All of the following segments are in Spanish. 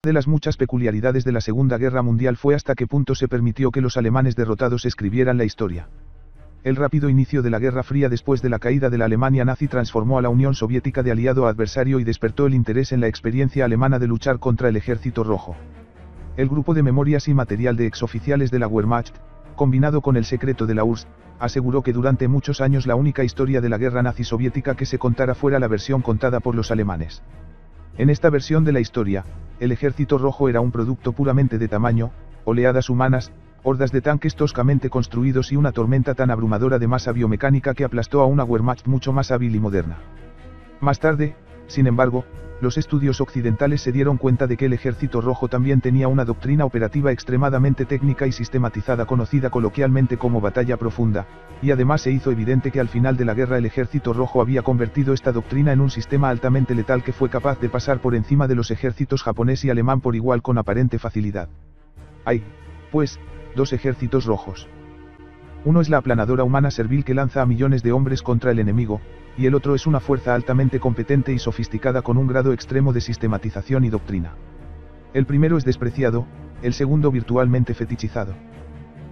de las muchas peculiaridades de la Segunda Guerra Mundial fue hasta qué punto se permitió que los alemanes derrotados escribieran la historia. El rápido inicio de la Guerra Fría después de la caída de la Alemania nazi transformó a la Unión Soviética de aliado a adversario y despertó el interés en la experiencia alemana de luchar contra el Ejército Rojo. El grupo de memorias y material de exoficiales de la Wehrmacht, combinado con el secreto de la URSS, aseguró que durante muchos años la única historia de la guerra nazi soviética que se contara fuera la versión contada por los alemanes. En esta versión de la historia, el Ejército Rojo era un producto puramente de tamaño, oleadas humanas, hordas de tanques toscamente construidos y una tormenta tan abrumadora de masa biomecánica que aplastó a una Wehrmacht mucho más hábil y moderna. Más tarde, sin embargo, los estudios occidentales se dieron cuenta de que el Ejército Rojo también tenía una doctrina operativa extremadamente técnica y sistematizada conocida coloquialmente como batalla profunda, y además se hizo evidente que al final de la guerra el Ejército Rojo había convertido esta doctrina en un sistema altamente letal que fue capaz de pasar por encima de los ejércitos japonés y alemán por igual con aparente facilidad. Hay, pues, dos ejércitos rojos. Uno es la aplanadora humana servil que lanza a millones de hombres contra el enemigo, y el otro es una fuerza altamente competente y sofisticada con un grado extremo de sistematización y doctrina. El primero es despreciado, el segundo virtualmente fetichizado.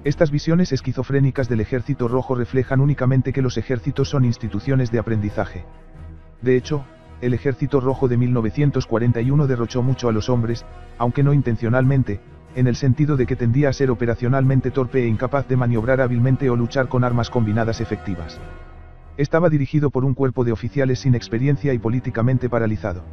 Estas visiones esquizofrénicas del Ejército Rojo reflejan únicamente que los ejércitos son instituciones de aprendizaje. De hecho, el Ejército Rojo de 1941 derrochó mucho a los hombres, aunque no intencionalmente, en el sentido de que tendía a ser operacionalmente torpe e incapaz de maniobrar hábilmente o luchar con armas combinadas efectivas. Estaba dirigido por un cuerpo de oficiales sin experiencia y políticamente paralizado.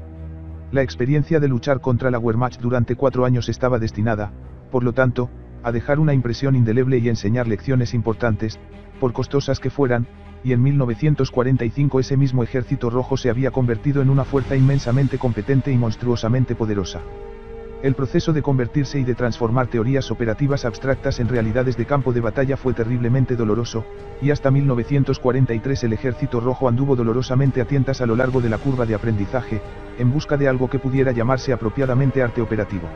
La experiencia de luchar contra la Wehrmacht durante 4 años estaba destinada, por lo tanto, a dejar una impresión indeleble y enseñar lecciones importantes, por costosas que fueran, y en 1945 ese mismo Ejército Rojo se había convertido en una fuerza inmensamente competente y monstruosamente poderosa. El proceso de convertirse y de transformar teorías operativas abstractas en realidades de campo de batalla fue terriblemente doloroso, y hasta 1943 el Ejército Rojo anduvo dolorosamente a tientas a lo largo de la curva de aprendizaje, en busca de algo que pudiera llamarse apropiadamente arte operativo.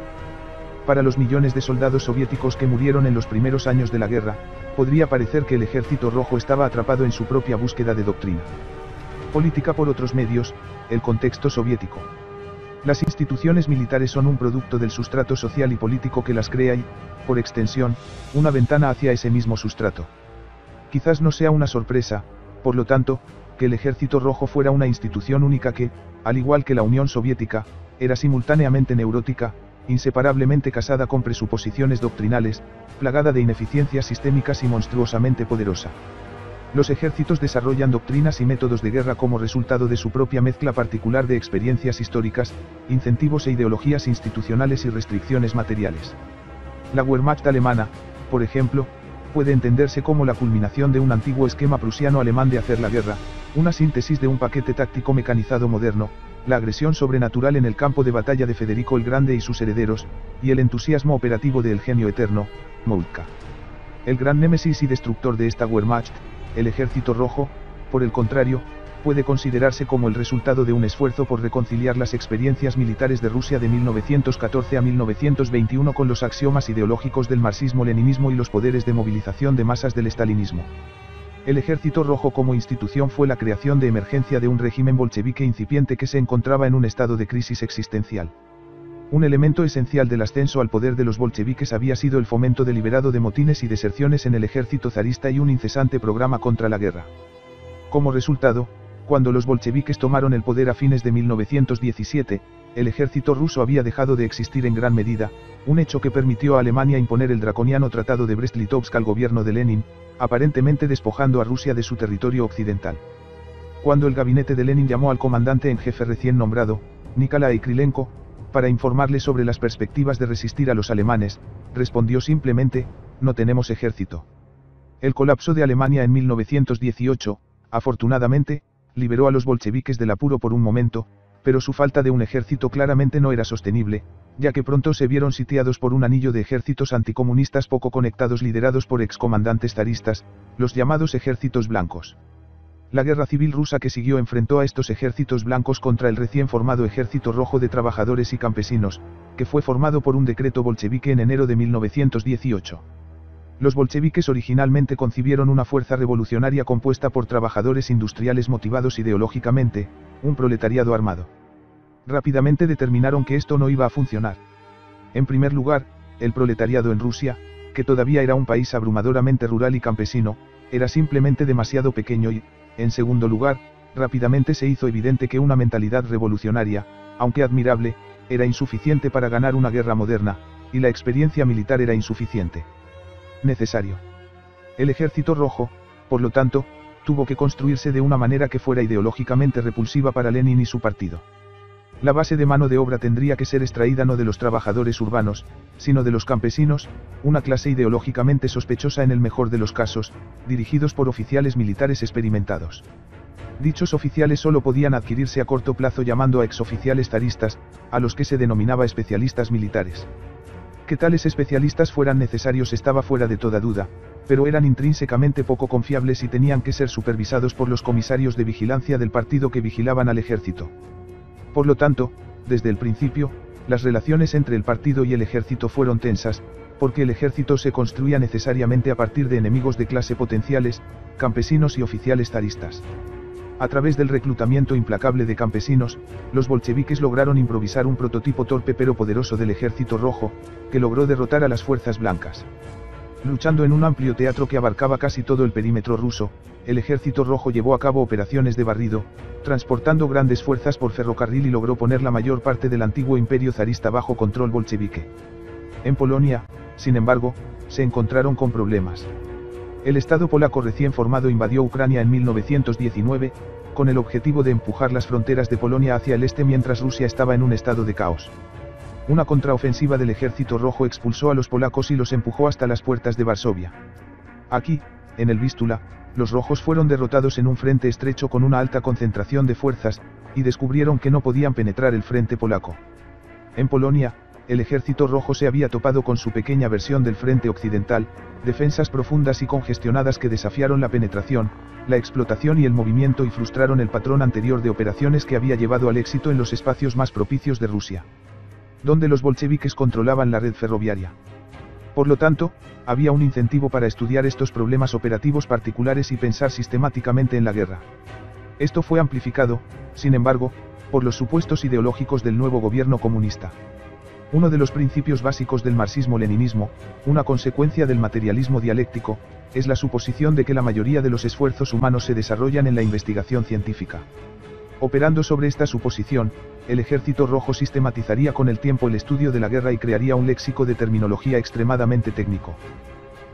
Para los millones de soldados soviéticos que murieron en los primeros años de la guerra, podría parecer que el Ejército Rojo estaba atrapado en su propia búsqueda de doctrina política por otros medios, el contexto soviético. Las instituciones militares son un producto del sustrato social y político que las crea y, por extensión, una ventana hacia ese mismo sustrato. Quizás no sea una sorpresa, por lo tanto, que el Ejército Rojo fuera una institución única que, al igual que la Unión Soviética, era simultáneamente neurótica, inseparablemente casada con presuposiciones doctrinales, plagada de ineficiencias sistémicas y monstruosamente poderosa. Los ejércitos desarrollan doctrinas y métodos de guerra como resultado de su propia mezcla particular de experiencias históricas, incentivos e ideologías institucionales y restricciones materiales. La Wehrmacht alemana, por ejemplo, puede entenderse como la culminación de un antiguo esquema prusiano-alemán de hacer la guerra, una síntesis de un paquete táctico mecanizado moderno, la agresión sobrenatural en el campo de batalla de Federico el Grande y sus herederos, y el entusiasmo operativo del genio eterno, Moltke. El gran némesis y destructor de esta Wehrmacht, el Ejército Rojo, por el contrario, puede considerarse como el resultado de un esfuerzo por reconciliar las experiencias militares de Rusia de 1914 a 1921 con los axiomas ideológicos del marxismo-leninismo y los poderes de movilización de masas del estalinismo. El Ejército Rojo como institución fue la creación de emergencia de un régimen bolchevique incipiente que se encontraba en un estado de crisis existencial. Un elemento esencial del ascenso al poder de los bolcheviques había sido el fomento deliberado de motines y deserciones en el ejército zarista y un incesante programa contra la guerra. Como resultado, cuando los bolcheviques tomaron el poder a fines de 1917, el ejército ruso había dejado de existir en gran medida, un hecho que permitió a Alemania imponer el draconiano Tratado de Brest-Litovsk al gobierno de Lenin, aparentemente despojando a Rusia de su territorio occidental. Cuando el gabinete de Lenin llamó al comandante en jefe recién nombrado, Nikolai Krylenko, para informarle sobre las perspectivas de resistir a los alemanes, respondió simplemente, no tenemos ejército. El colapso de Alemania en 1918, afortunadamente, liberó a los bolcheviques del apuro por un momento, pero su falta de un ejército claramente no era sostenible, ya que pronto se vieron sitiados por un anillo de ejércitos anticomunistas poco conectados liderados por excomandantes zaristas, los llamados ejércitos blancos. La guerra civil rusa que siguió enfrentó a estos ejércitos blancos contra el recién formado Ejército Rojo de Trabajadores y Campesinos, que fue formado por un decreto bolchevique en enero de 1918. Los bolcheviques originalmente concibieron una fuerza revolucionaria compuesta por trabajadores industriales motivados ideológicamente, un proletariado armado. Rápidamente determinaron que esto no iba a funcionar. En primer lugar, el proletariado en Rusia, que todavía era un país abrumadoramente rural y campesino, era simplemente demasiado pequeño y, en segundo lugar, rápidamente se hizo evidente que una mentalidad revolucionaria, aunque admirable, era insuficiente para ganar una guerra moderna, y la experiencia militar era insuficiente. Necesario. El Ejército Rojo, por lo tanto, tuvo que construirse de una manera que fuera ideológicamente repulsiva para Lenin y su partido. La base de mano de obra tendría que ser extraída no de los trabajadores urbanos, sino de los campesinos, una clase ideológicamente sospechosa en el mejor de los casos, dirigidos por oficiales militares experimentados. Dichos oficiales solo podían adquirirse a corto plazo llamando a exoficiales zaristas, a los que se denominaba especialistas militares. Que tales especialistas fueran necesarios estaba fuera de toda duda, pero eran intrínsecamente poco confiables y tenían que ser supervisados por los comisarios de vigilancia del partido que vigilaban al ejército. Por lo tanto, desde el principio, las relaciones entre el partido y el ejército fueron tensas, porque el ejército se construía necesariamente a partir de enemigos de clase potenciales, campesinos y oficiales zaristas. A través del reclutamiento implacable de campesinos, los bolcheviques lograron improvisar un prototipo torpe pero poderoso del Ejército Rojo, que logró derrotar a las fuerzas blancas. Luchando en un amplio teatro que abarcaba casi todo el perímetro ruso, el Ejército Rojo llevó a cabo operaciones de barrido, transportando grandes fuerzas por ferrocarril y logró poner la mayor parte del antiguo imperio zarista bajo control bolchevique. En Polonia, sin embargo, se encontraron con problemas. El Estado polaco recién formado invadió Ucrania en 1919, con el objetivo de empujar las fronteras de Polonia hacia el este mientras Rusia estaba en un estado de caos. Una contraofensiva del Ejército Rojo expulsó a los polacos y los empujó hasta las puertas de Varsovia. Aquí, en el Vístula, los rojos fueron derrotados en un frente estrecho con una alta concentración de fuerzas, y descubrieron que no podían penetrar el frente polaco. En Polonia, el Ejército Rojo se había topado con su pequeña versión del frente occidental, defensas profundas y congestionadas que desafiaron la penetración, la explotación y el movimiento y frustraron el patrón anterior de operaciones que había llevado al éxito en los espacios más propicios de Rusia, donde los bolcheviques controlaban la red ferroviaria. Por lo tanto, había un incentivo para estudiar estos problemas operativos particulares y pensar sistemáticamente en la guerra. Esto fue amplificado, sin embargo, por los supuestos ideológicos del nuevo gobierno comunista. Uno de los principios básicos del marxismo-leninismo, una consecuencia del materialismo dialéctico, es la suposición de que la mayoría de los esfuerzos humanos se desarrollan en la investigación científica. Operando sobre esta suposición, el Ejército Rojo sistematizaría con el tiempo el estudio de la guerra y crearía un léxico de terminología extremadamente técnico.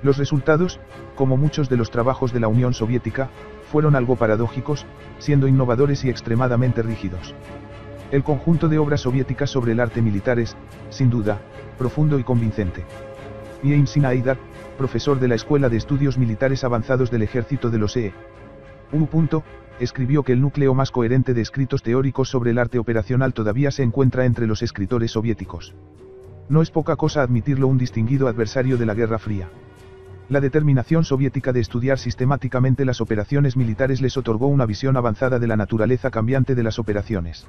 Los resultados, como muchos de los trabajos de la Unión Soviética, fueron algo paradójicos, siendo innovadores y extremadamente rígidos. El conjunto de obras soviéticas sobre el arte militar es, sin duda, profundo y convincente. James Sinaidar, profesor de la Escuela de Estudios Militares Avanzados del Ejército de los E.U. escribió que el núcleo más coherente de escritos teóricos sobre el arte operacional todavía se encuentra entre los escritores soviéticos. No es poca cosa admitirlo un distinguido adversario de la Guerra Fría. La determinación soviética de estudiar sistemáticamente las operaciones militares les otorgó una visión avanzada de la naturaleza cambiante de las operaciones.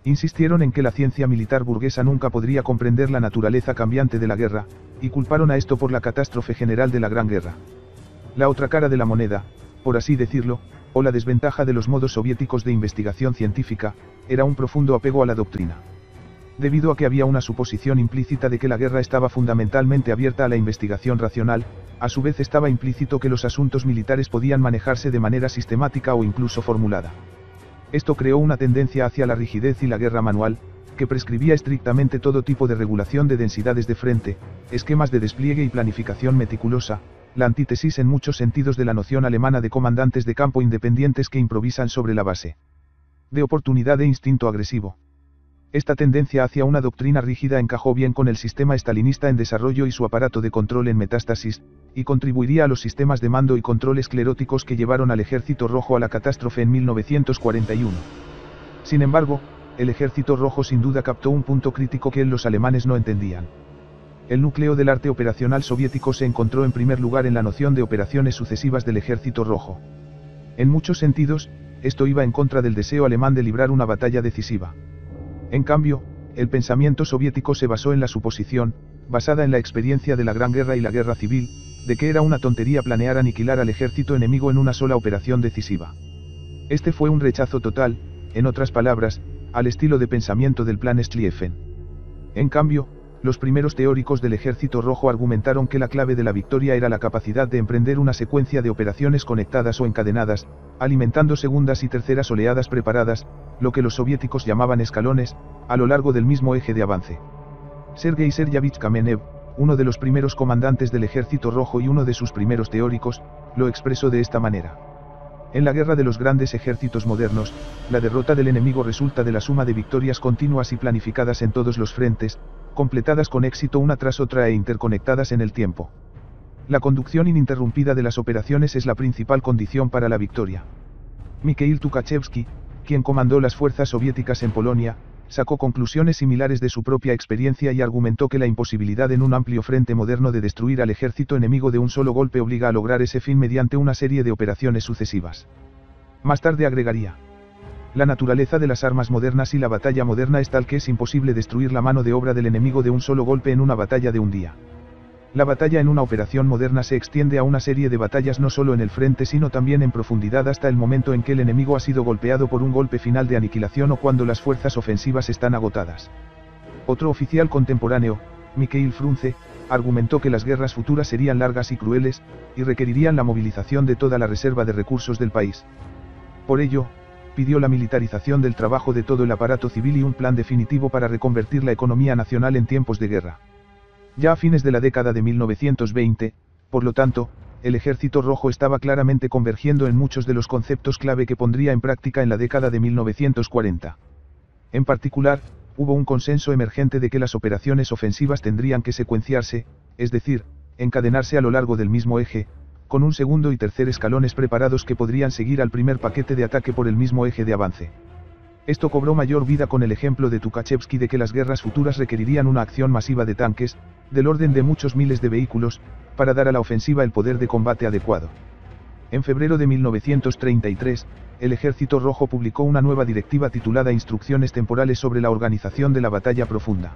Insistieron en que la ciencia militar burguesa nunca podría comprender la naturaleza cambiante de la guerra, y culparon a esto por la catástrofe general de la Gran Guerra. La otra cara de la moneda, por así decirlo, o la desventaja de los modos soviéticos de investigación científica, era un profundo apego a la doctrina. Debido a que había una suposición implícita de que la guerra estaba fundamentalmente abierta a la investigación racional, a su vez estaba implícito que los asuntos militares podían manejarse de manera sistemática o incluso formulada. Esto creó una tendencia hacia la rigidez y la guerra manual, que prescribía estrictamente todo tipo de regulación de densidades de frente, esquemas de despliegue y planificación meticulosa, la antítesis en muchos sentidos de la noción alemana de comandantes de campo independientes que improvisan sobre la base de oportunidad e instinto agresivo. Esta tendencia hacia una doctrina rígida encajó bien con el sistema estalinista en desarrollo y su aparato de control en metástasis, y contribuiría a los sistemas de mando y control escleróticos que llevaron al Ejército Rojo a la catástrofe en 1941. Sin embargo, el Ejército Rojo sin duda captó un punto crítico que los alemanes no entendían. El núcleo del arte operacional soviético se encontró en primer lugar en la noción de operaciones sucesivas del Ejército Rojo. En muchos sentidos, esto iba en contra del deseo alemán de librar una batalla decisiva. En cambio, el pensamiento soviético se basó en la suposición, basada en la experiencia de la Gran Guerra y la Guerra Civil, de que era una tontería planear aniquilar al ejército enemigo en una sola operación decisiva. Este fue un rechazo total, en otras palabras, al estilo de pensamiento del Plan Schlieffen. En cambio, Los primeros teóricos del Ejército Rojo argumentaron que la clave de la victoria era la capacidad de emprender una secuencia de operaciones conectadas o encadenadas, alimentando segundas y terceras oleadas preparadas, lo que los soviéticos llamaban escalones, a lo largo del mismo eje de avance. Sergei Sergeyevich Kamenev, uno de los primeros comandantes del Ejército Rojo y uno de sus primeros teóricos, lo expresó de esta manera. En la guerra de los grandes ejércitos modernos, la derrota del enemigo resulta de la suma de victorias continuas y planificadas en todos los frentes, completadas con éxito una tras otra e interconectadas en el tiempo. La conducción ininterrumpida de las operaciones es la principal condición para la victoria. Mikhail Tukhachevsky, quien comandó las fuerzas soviéticas en Polonia, sacó conclusiones similares de su propia experiencia y argumentó que la imposibilidad en un amplio frente moderno de destruir al ejército enemigo de un solo golpe obliga a lograr ese fin mediante una serie de operaciones sucesivas. Más tarde agregaría: la naturaleza de las armas modernas y la batalla moderna es tal que es imposible destruir la mano de obra del enemigo de un solo golpe en una batalla de un día. La batalla en una operación moderna se extiende a una serie de batallas no solo en el frente sino también en profundidad hasta el momento en que el enemigo ha sido golpeado por un golpe final de aniquilación o cuando las fuerzas ofensivas están agotadas. Otro oficial contemporáneo, Mikhail Frunze, argumentó que las guerras futuras serían largas y crueles, y requerirían la movilización de toda la reserva de recursos del país. Por ello, pidió la militarización del trabajo de todo el aparato civil y un plan definitivo para reconvertir la economía nacional en tiempos de guerra. Ya a fines de la década de 1920, por lo tanto, el Ejército Rojo estaba claramente convergiendo en muchos de los conceptos clave que pondría en práctica en la década de 1940. En particular, hubo un consenso emergente de que las operaciones ofensivas tendrían que secuenciarse, es decir, encadenarse a lo largo del mismo eje, con un segundo y tercer escalones preparados que podrían seguir al primer paquete de ataque por el mismo eje de avance. Esto cobró mayor vida con el ejemplo de Tukhachevsky de que las guerras futuras requerirían una acción masiva de tanques, del orden de muchos miles de vehículos, para dar a la ofensiva el poder de combate adecuado. En febrero de 1933, el Ejército Rojo publicó una nueva directiva titulada Instrucciones temporales sobre la organización de la batalla profunda.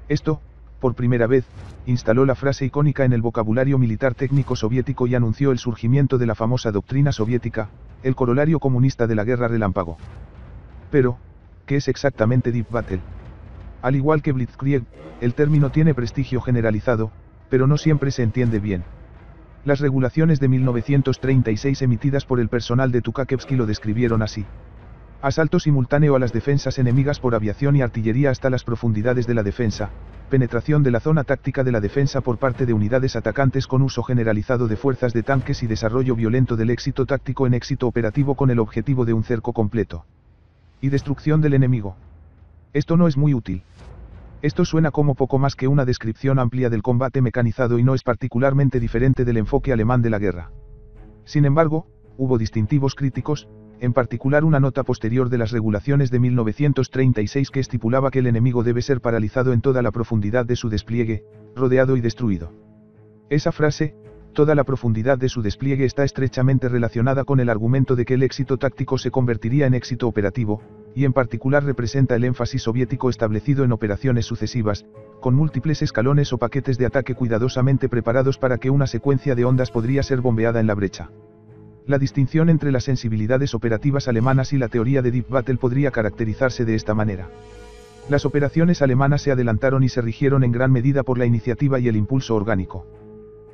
Esto, por primera vez, instaló la frase icónica en el vocabulario militar técnico soviético y anunció el surgimiento de la famosa doctrina soviética, el corolario comunista de la guerra relámpago. Pero, ¿qué es exactamente Deep Battle? Al igual que Blitzkrieg, el término tiene prestigio generalizado, pero no siempre se entiende bien. Las regulaciones de 1936 emitidas por el personal de Tukhachevsky lo describieron así: asalto simultáneo a las defensas enemigas por aviación y artillería hasta las profundidades de la defensa, penetración de la zona táctica de la defensa por parte de unidades atacantes con uso generalizado de fuerzas de tanques y desarrollo violento del éxito táctico en éxito operativo con el objetivo de un cerco completo y destrucción del enemigo. Esto no es muy útil. Esto suena como poco más que una descripción amplia del combate mecanizado y no es particularmente diferente del enfoque alemán de la guerra. Sin embargo, hubo distintivos críticos, en particular una nota posterior de las regulaciones de 1936 que estipulaba que el enemigo debe ser paralizado en toda la profundidad de su despliegue, rodeado y destruido. Esa frase, toda la profundidad de su despliegue, está estrechamente relacionada con el argumento de que el éxito táctico se convertiría en éxito operativo, y en particular representa el énfasis soviético establecido en operaciones sucesivas, con múltiples escalones o paquetes de ataque cuidadosamente preparados para que una secuencia de ondas podría ser bombeada en la brecha. La distinción entre las sensibilidades operativas alemanas y la teoría de Deep Battle podría caracterizarse de esta manera. Las operaciones alemanas se adelantaron y se rigieron en gran medida por la iniciativa y el impulso orgánico.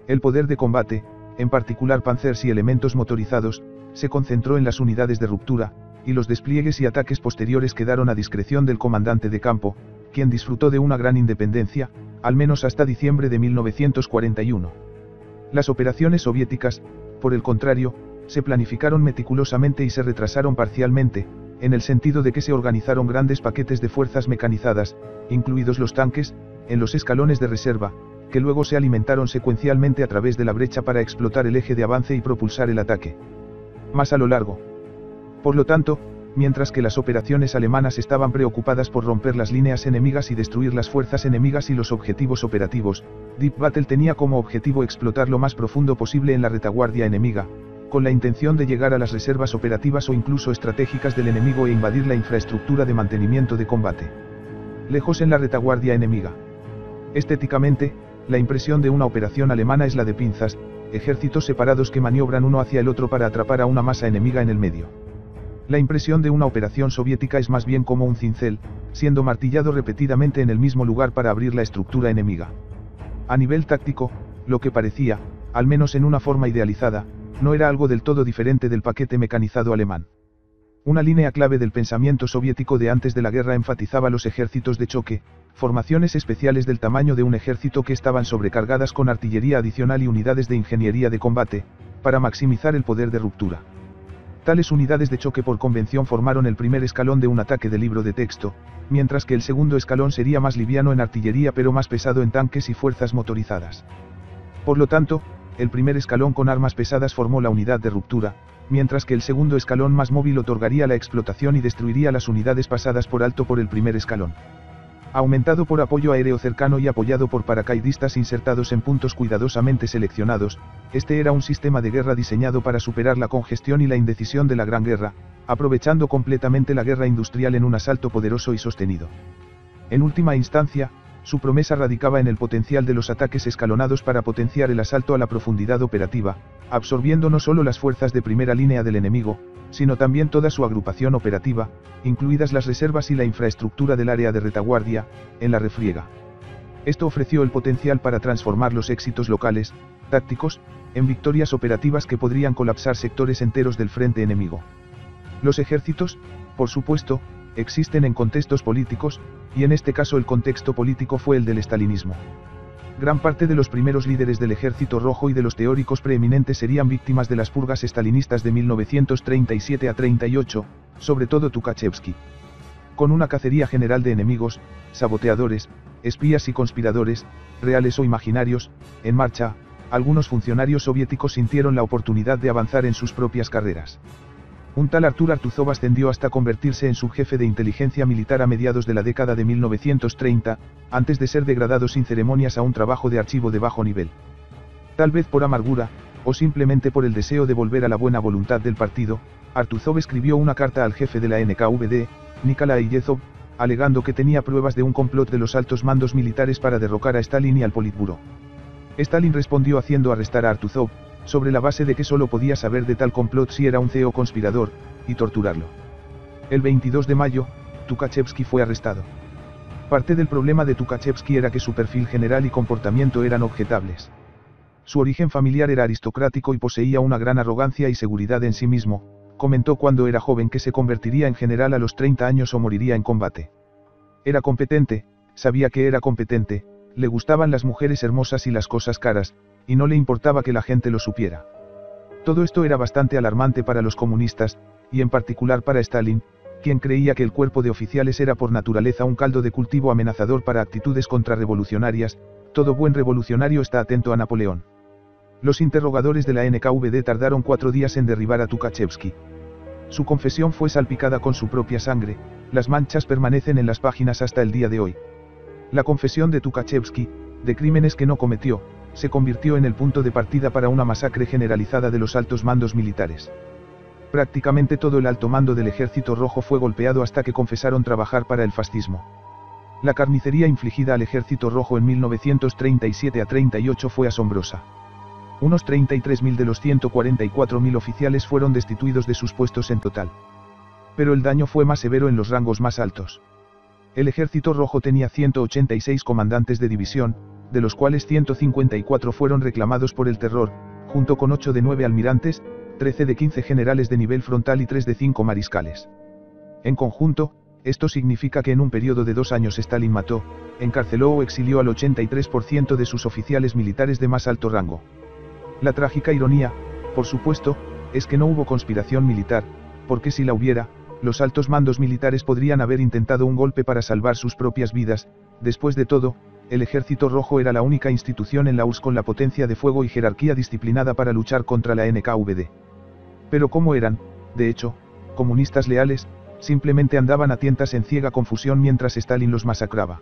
El poder de combate, en particular panzers y elementos motorizados, se concentró en las unidades de ruptura, y los despliegues y ataques posteriores quedaron a discreción del comandante de campo, quien disfrutó de una gran independencia, al menos hasta diciembre de 1941. Las operaciones soviéticas, por el contrario, se planificaron meticulosamente y se retrasaron parcialmente, en el sentido de que se organizaron grandes paquetes de fuerzas mecanizadas, incluidos los tanques, en los escalones de reserva, que luego se alimentaron secuencialmente a través de la brecha para explotar el eje de avance y propulsar el ataque más a lo largo. Por lo tanto, mientras que las operaciones alemanas estaban preocupadas por romper las líneas enemigas y destruir las fuerzas enemigas y los objetivos operativos, Deep Battle tenía como objetivo explotar lo más profundo posible en la retaguardia enemiga, con la intención de llegar a las reservas operativas o incluso estratégicas del enemigo e invadir la infraestructura de mantenimiento de combate. Lejos en la retaguardia enemiga. Estéticamente, la impresión de una operación alemana es la de pinzas, ejércitos separados que maniobran uno hacia el otro para atrapar a una masa enemiga en el medio. La impresión de una operación soviética es más bien como un cincel, siendo martillado repetidamente en el mismo lugar para abrir la estructura enemiga. A nivel táctico, lo que parecía, al menos en una forma idealizada, no era algo del todo diferente del paquete mecanizado alemán. Una línea clave del pensamiento soviético de antes de la guerra enfatizaba los ejércitos de choque, formaciones especiales del tamaño de un ejército que estaban sobrecargadas con artillería adicional y unidades de ingeniería de combate, para maximizar el poder de ruptura. Tales unidades de choque por convención formaron el primer escalón de un ataque de libro de texto, mientras que el segundo escalón sería más liviano en artillería pero más pesado en tanques y fuerzas motorizadas. Por lo tanto, el primer escalón con armas pesadas formó la unidad de ruptura, mientras que el segundo escalón más móvil otorgaría la explotación y destruiría las unidades pasadas por alto por el primer escalón. Aumentado por apoyo aéreo cercano y apoyado por paracaidistas insertados en puntos cuidadosamente seleccionados, este era un sistema de guerra diseñado para superar la congestión y la indecisión de la Gran Guerra, aprovechando completamente la guerra industrial en un asalto poderoso y sostenido. En última instancia, su promesa radicaba en el potencial de los ataques escalonados para potenciar el asalto a la profundidad operativa, absorbiendo no solo las fuerzas de primera línea del enemigo, sino también toda su agrupación operativa, incluidas las reservas y la infraestructura del área de retaguardia, en la refriega. Esto ofreció el potencial para transformar los éxitos locales, tácticos, en victorias operativas que podrían colapsar sectores enteros del frente enemigo. Los ejércitos, por supuesto, existen en contextos políticos, y en este caso el contexto político fue el del estalinismo. Gran parte de los primeros líderes del Ejército Rojo y de los teóricos preeminentes serían víctimas de las purgas estalinistas de 1937 a 38, sobre todo Tukhachevsky. Con una cacería general de enemigos, saboteadores, espías y conspiradores, reales o imaginarios, en marcha, algunos funcionarios soviéticos sintieron la oportunidad de avanzar en sus propias carreras. Un tal Artur Artuzov ascendió hasta convertirse en subjefe de inteligencia militar a mediados de la década de 1930, antes de ser degradado sin ceremonias a un trabajo de archivo de bajo nivel. Tal vez por amargura, o simplemente por el deseo de volver a la buena voluntad del partido, Artuzov escribió una carta al jefe de la NKVD, Nikolai Yezhov, alegando que tenía pruebas de un complot de los altos mandos militares para derrocar a Stalin y al Politburó. Stalin respondió haciendo arrestar a Artuzov, sobre la base de que solo podía saber de tal complot si era un CEO conspirador, y torturarlo. El 22 de mayo, Tukhachevsky fue arrestado. Parte del problema de Tukhachevsky era que su perfil general y comportamiento eran objetables. Su origen familiar era aristocrático y poseía una gran arrogancia y seguridad en sí mismo, comentó cuando era joven que se convertiría en general a los 30 años o moriría en combate. Era competente, sabía que era competente, le gustaban las mujeres hermosas y las cosas caras, y no le importaba que la gente lo supiera. Todo esto era bastante alarmante para los comunistas, y en particular para Stalin, quien creía que el cuerpo de oficiales era por naturaleza un caldo de cultivo amenazador para actitudes contrarrevolucionarias. Todo buen revolucionario está atento a Napoleón. Los interrogadores de la NKVD tardaron 4 días en derribar a Tukhachevsky. Su confesión fue salpicada con su propia sangre, las manchas permanecen en las páginas hasta el día de hoy. La confesión de Tukhachevsky, de crímenes que no cometió, se convirtió en el punto de partida para una masacre generalizada de los altos mandos militares. Prácticamente todo el alto mando del Ejército Rojo fue golpeado hasta que confesaron trabajar para el fascismo. La carnicería infligida al Ejército Rojo en 1937 a 38 fue asombrosa. Unos 33.000 de los 144.000 oficiales fueron destituidos de sus puestos en total. Pero el daño fue más severo en los rangos más altos. El Ejército Rojo tenía 186 comandantes de división, de los cuales 154 fueron reclamados por el terror, junto con 8 de 9 almirantes, 13 de 15 generales de nivel frontal y 3 de 5 mariscales. En conjunto, esto significa que en un periodo de 2 años Stalin mató, encarceló o exilió al 83% de sus oficiales militares de más alto rango. La trágica ironía, por supuesto, es que no hubo conspiración militar, porque si la hubiera, los altos mandos militares podrían haber intentado un golpe para salvar sus propias vidas. Después de todo, el Ejército Rojo era la única institución en la URSS con la potencia de fuego y jerarquía disciplinada para luchar contra la NKVD. Pero como eran, de hecho, comunistas leales, simplemente andaban a tientas en ciega confusión mientras Stalin los masacraba.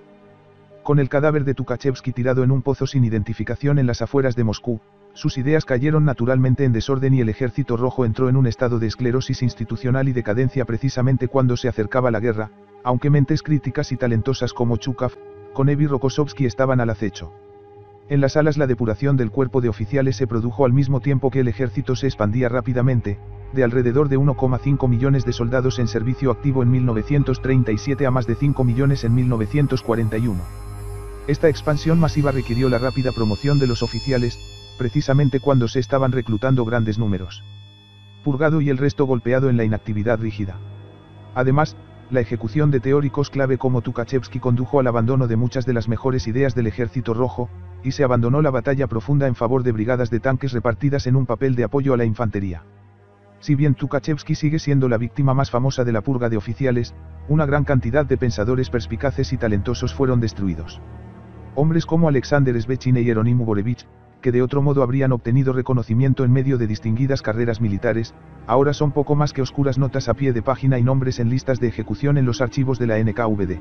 Con el cadáver de Tukhachevsky tirado en un pozo sin identificación en las afueras de Moscú, sus ideas cayeron naturalmente en desorden y el Ejército Rojo entró en un estado de esclerosis institucional y decadencia precisamente cuando se acercaba la guerra, aunque mentes críticas y talentosas como Chukov, Konev y Rokossovsky estaban al acecho. En las salas la depuración del cuerpo de oficiales se produjo al mismo tiempo que el ejército se expandía rápidamente, de alrededor de 1,5 millones de soldados en servicio activo en 1937 a más de 5 millones en 1941. Esta expansión masiva requirió la rápida promoción de los oficiales, precisamente cuando se estaban reclutando grandes números. Purgado y el resto golpeado en la inactividad rígida. Además, la ejecución de teóricos clave como Tukhachevsky condujo al abandono de muchas de las mejores ideas del Ejército Rojo, y se abandonó la batalla profunda en favor de brigadas de tanques repartidas en un papel de apoyo a la infantería. Si bien Tukhachevsky sigue siendo la víctima más famosa de la purga de oficiales, una gran cantidad de pensadores perspicaces y talentosos fueron destruidos. Hombres como Alexander Svechin y Hieronymu Borevich, que de otro modo habrían obtenido reconocimiento en medio de distinguidas carreras militares, ahora son poco más que oscuras notas a pie de página y nombres en listas de ejecución en los archivos de la NKVD.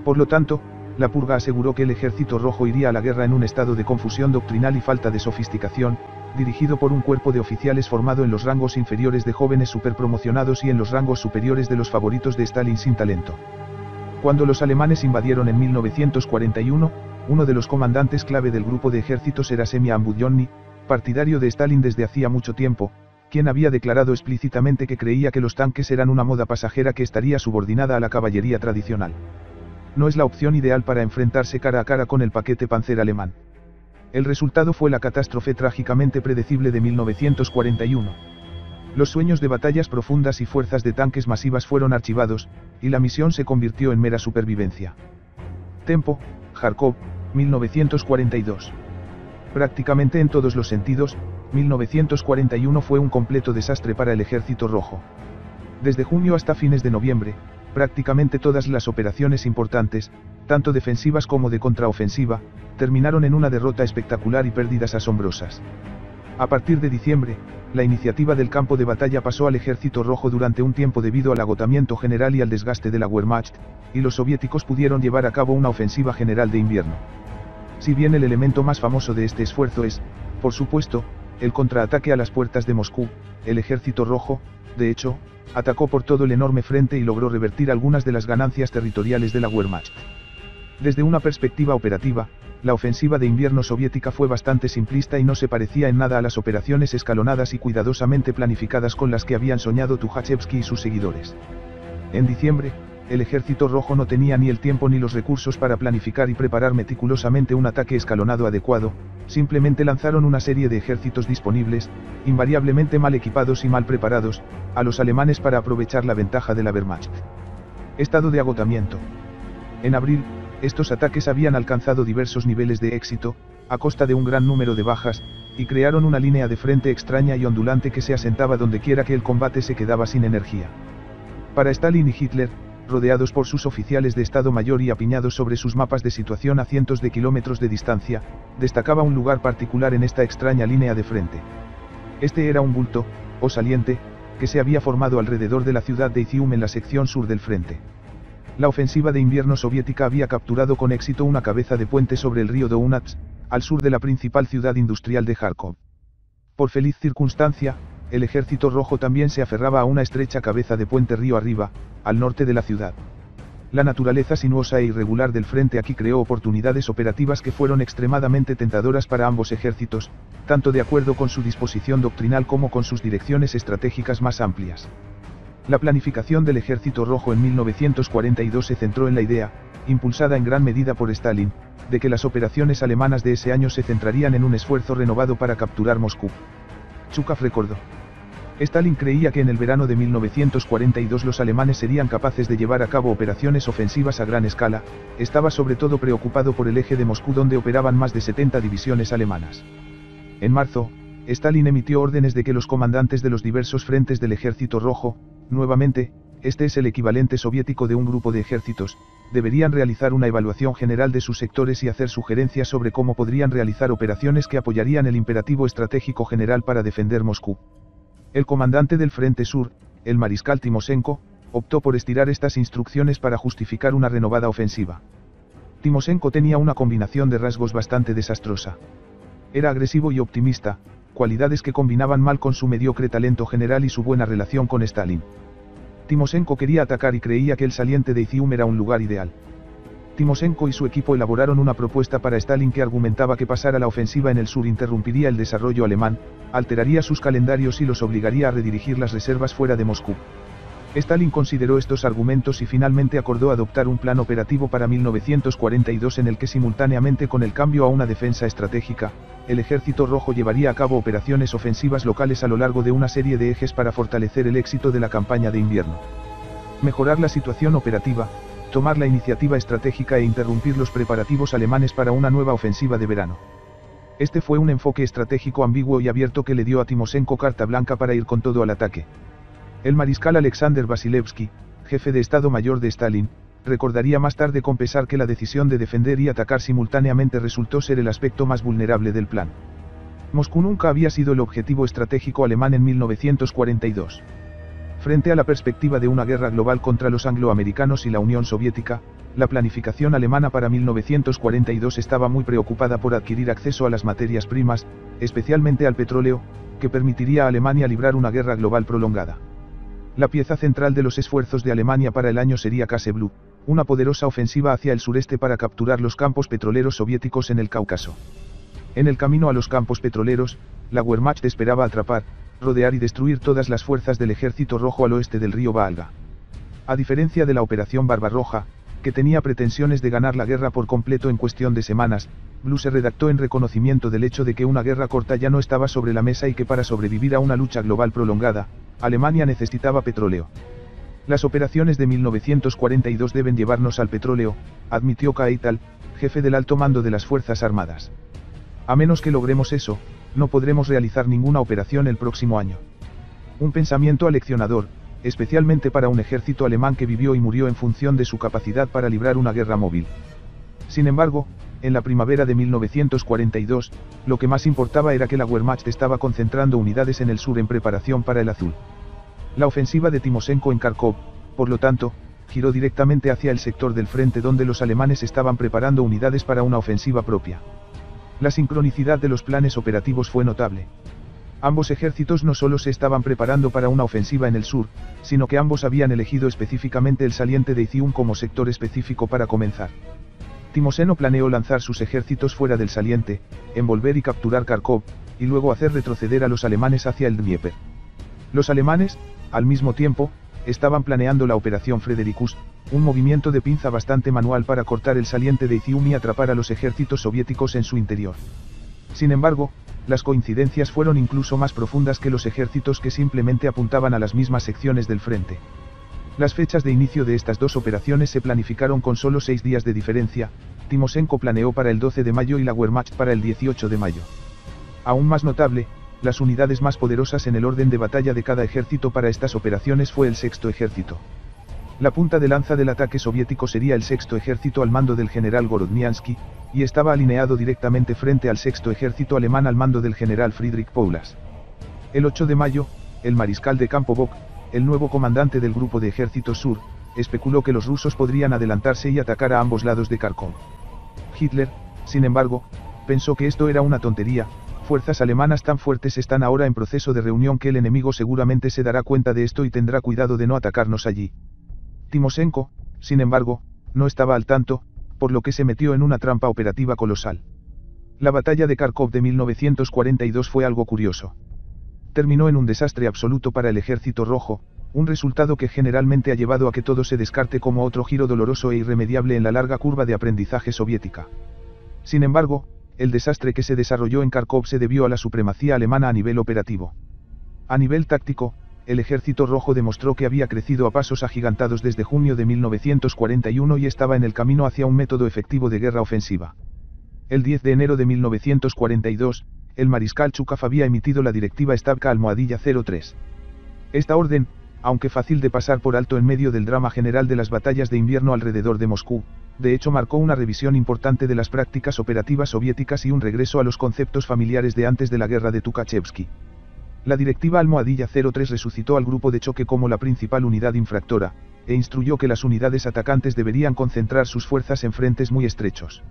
Por lo tanto, la purga aseguró que el Ejército Rojo iría a la guerra en un estado de confusión doctrinal y falta de sofisticación, dirigido por un cuerpo de oficiales formado en los rangos inferiores de jóvenes superpromocionados y en los rangos superiores de los favoritos de Stalin sin talento. Cuando los alemanes invadieron en 1941, uno de los comandantes clave del grupo de ejércitos era Semyon Budionny, partidario de Stalin desde hacía mucho tiempo, quien había declarado explícitamente que creía que los tanques eran una moda pasajera que estaría subordinada a la caballería tradicional. No es la opción ideal para enfrentarse cara a cara con el paquete Panzer alemán. El resultado fue la catástrofe trágicamente predecible de 1941. Los sueños de batallas profundas y fuerzas de tanques masivas fueron archivados, y la misión se convirtió en mera supervivencia. Tempo, Kharkov, 1942. Prácticamente en todos los sentidos, 1941 fue un completo desastre para el Ejército Rojo. Desde junio hasta fines de noviembre, prácticamente todas las operaciones importantes, tanto defensivas como de contraofensiva, terminaron en una derrota espectacular y pérdidas asombrosas. A partir de diciembre, la iniciativa del campo de batalla pasó al Ejército Rojo durante un tiempo debido al agotamiento general y al desgaste de la Wehrmacht, y los soviéticos pudieron llevar a cabo una ofensiva general de invierno. Si bien el elemento más famoso de este esfuerzo es, por supuesto, el contraataque a las puertas de Moscú, el Ejército Rojo, de hecho, atacó por todo el enorme frente y logró revertir algunas de las ganancias territoriales de la Wehrmacht. Desde una perspectiva operativa, la ofensiva de invierno soviética fue bastante simplista y no se parecía en nada a las operaciones escalonadas y cuidadosamente planificadas con las que habían soñado Tukhachevsky y sus seguidores. En diciembre, el Ejército Rojo no tenía ni el tiempo ni los recursos para planificar y preparar meticulosamente un ataque escalonado adecuado, simplemente lanzaron una serie de ejércitos disponibles, invariablemente mal equipados y mal preparados, a los alemanes para aprovechar la ventaja de la Wehrmacht. Estado de agotamiento. En abril, estos ataques habían alcanzado diversos niveles de éxito, a costa de un gran número de bajas, y crearon una línea de frente extraña y ondulante que se asentaba dondequiera que el combate se quedaba sin energía. Para Stalin y Hitler, rodeados por sus oficiales de Estado Mayor y apiñados sobre sus mapas de situación a cientos de kilómetros de distancia, destacaba un lugar particular en esta extraña línea de frente. Este era un bulto, o saliente, que se había formado alrededor de la ciudad de Izium en la sección sur del frente. La ofensiva de invierno soviética había capturado con éxito una cabeza de puente sobre el río Dounats, al sur de la principal ciudad industrial de Kharkov. Por feliz circunstancia, el Ejército Rojo también se aferraba a una estrecha cabeza de puente río arriba, al norte de la ciudad. La naturaleza sinuosa e irregular del frente aquí creó oportunidades operativas que fueron extremadamente tentadoras para ambos ejércitos, tanto de acuerdo con su disposición doctrinal como con sus direcciones estratégicas más amplias. La planificación del Ejército Rojo en 1942 se centró en la idea, impulsada en gran medida por Stalin, de que las operaciones alemanas de ese año se centrarían en un esfuerzo renovado para capturar Moscú. Zhukov recordó. Stalin creía que en el verano de 1942 los alemanes serían capaces de llevar a cabo operaciones ofensivas a gran escala, estaba sobre todo preocupado por el eje de Moscú donde operaban más de 70 divisiones alemanas. En marzo, Stalin emitió órdenes de que los comandantes de los diversos frentes del Ejército Rojo, nuevamente, este es el equivalente soviético de un grupo de ejércitos, deberían realizar una evaluación general de sus sectores y hacer sugerencias sobre cómo podrían realizar operaciones que apoyarían el imperativo estratégico general para defender Moscú. El comandante del Frente Sur, el mariscal Timoshenko, optó por estirar estas instrucciones para justificar una renovada ofensiva. Timoshenko tenía una combinación de rasgos bastante desastrosa. Era agresivo y optimista, cualidades que combinaban mal con su mediocre talento general y su buena relación con Stalin. Timoshenko quería atacar y creía que el saliente de Izium era un lugar ideal. Timoshenko y su equipo elaboraron una propuesta para Stalin que argumentaba que pasar a la ofensiva en el sur interrumpiría el desarrollo alemán, alteraría sus calendarios y los obligaría a redirigir las reservas fuera de Moscú. Stalin consideró estos argumentos y finalmente acordó adoptar un plan operativo para 1942 en el que simultáneamente con el cambio a una defensa estratégica, el Ejército Rojo llevaría a cabo operaciones ofensivas locales a lo largo de una serie de ejes para fortalecer el éxito de la campaña de invierno. Mejorar la situación operativa, tomar la iniciativa estratégica e interrumpir los preparativos alemanes para una nueva ofensiva de verano. Este fue un enfoque estratégico ambiguo y abierto que le dio a Timoshenko carta blanca para ir con todo al ataque. El mariscal Alexander Vasilevsky, jefe de Estado Mayor de Stalin, recordaría más tarde con pesar que la decisión de defender y atacar simultáneamente resultó ser el aspecto más vulnerable del plan. Moscú nunca había sido el objetivo estratégico alemán en 1942. Frente a la perspectiva de una guerra global contra los angloamericanos y la Unión Soviética, la planificación alemana para 1942 estaba muy preocupada por adquirir acceso a las materias primas, especialmente al petróleo, que permitiría a Alemania librar una guerra global prolongada. La pieza central de los esfuerzos de Alemania para el año sería Case Blue, una poderosa ofensiva hacia el sureste para capturar los campos petroleros soviéticos en el Cáucaso. En el camino a los campos petroleros, la Wehrmacht esperaba atrapar, rodear y destruir todas las fuerzas del Ejército Rojo al oeste del río Volga. A diferencia de la Operación Barbarroja, que tenía pretensiones de ganar la guerra por completo en cuestión de semanas, Blue se redactó en reconocimiento del hecho de que una guerra corta ya no estaba sobre la mesa y que para sobrevivir a una lucha global prolongada, Alemania necesitaba petróleo. Las operaciones de 1942 deben llevarnos al petróleo, admitió Keitel, jefe del alto mando de las Fuerzas Armadas. A menos que logremos eso, no podremos realizar ninguna operación el próximo año. Un pensamiento aleccionador, especialmente para un ejército alemán que vivió y murió en función de su capacidad para librar una guerra móvil. Sin embargo, en la primavera de 1942, lo que más importaba era que la Wehrmacht estaba concentrando unidades en el sur en preparación para el azul. La ofensiva de Timoshenko en Kharkov, por lo tanto, giró directamente hacia el sector del frente donde los alemanes estaban preparando unidades para una ofensiva propia. La sincronicidad de los planes operativos fue notable. Ambos ejércitos no solo se estaban preparando para una ofensiva en el sur, sino que ambos habían elegido específicamente el saliente de Izium como sector específico para comenzar. Timoshenko planeó lanzar sus ejércitos fuera del saliente, envolver y capturar Kharkov, y luego hacer retroceder a los alemanes hacia el Dnieper. Los alemanes, al mismo tiempo, estaban planeando la Operación Fredericus, un movimiento de pinza bastante manual para cortar el saliente de Izium y atrapar a los ejércitos soviéticos en su interior. Sin embargo, las coincidencias fueron incluso más profundas que los ejércitos que simplemente apuntaban a las mismas secciones del frente. Las fechas de inicio de estas dos operaciones se planificaron con solo 6 días de diferencia. Timoshenko planeó para el 12 de mayo y la Wehrmacht para el 18 de mayo. Aún más notable, las unidades más poderosas en el orden de batalla de cada ejército para estas operaciones fue el Sexto Ejército. La punta de lanza del ataque soviético sería el Sexto Ejército al mando del general Gorodniansky, y estaba alineado directamente frente al Sexto Ejército alemán al mando del general Friedrich Paulas. El 8 de mayo, el mariscal de campo Bock, el nuevo comandante del Grupo de Ejércitos Sur, especuló que los rusos podrían adelantarse y atacar a ambos lados de Kharkov. Hitler, sin embargo, pensó que esto era una tontería. Fuerzas alemanas tan fuertes están ahora en proceso de reunión que el enemigo seguramente se dará cuenta de esto y tendrá cuidado de no atacarnos allí. Timoshenko, sin embargo, no estaba al tanto, por lo que se metió en una trampa operativa colosal. La batalla de Kharkov de 1942 fue algo curioso. Terminó en un desastre absoluto para el Ejército Rojo, un resultado que generalmente ha llevado a que todo se descarte como otro giro doloroso e irremediable en la larga curva de aprendizaje soviética. Sin embargo, el desastre que se desarrolló en Kharkov se debió a la supremacía alemana a nivel operativo. A nivel táctico, el Ejército Rojo demostró que había crecido a pasos agigantados desde junio de 1941 y estaba en el camino hacia un método efectivo de guerra ofensiva. El 10 de enero de 1942, el mariscal Chukov había emitido la directiva Stavka-03. Esta orden, aunque fácil de pasar por alto en medio del drama general de las batallas de invierno alrededor de Moscú, de hecho marcó una revisión importante de las prácticas operativas soviéticas y un regreso a los conceptos familiares de antes de la guerra de Tukhachevsky. La directiva 03 resucitó al grupo de choque como la principal unidad infractora, e instruyó que las unidades atacantes deberían concentrar sus fuerzas en frentes muy estrechos.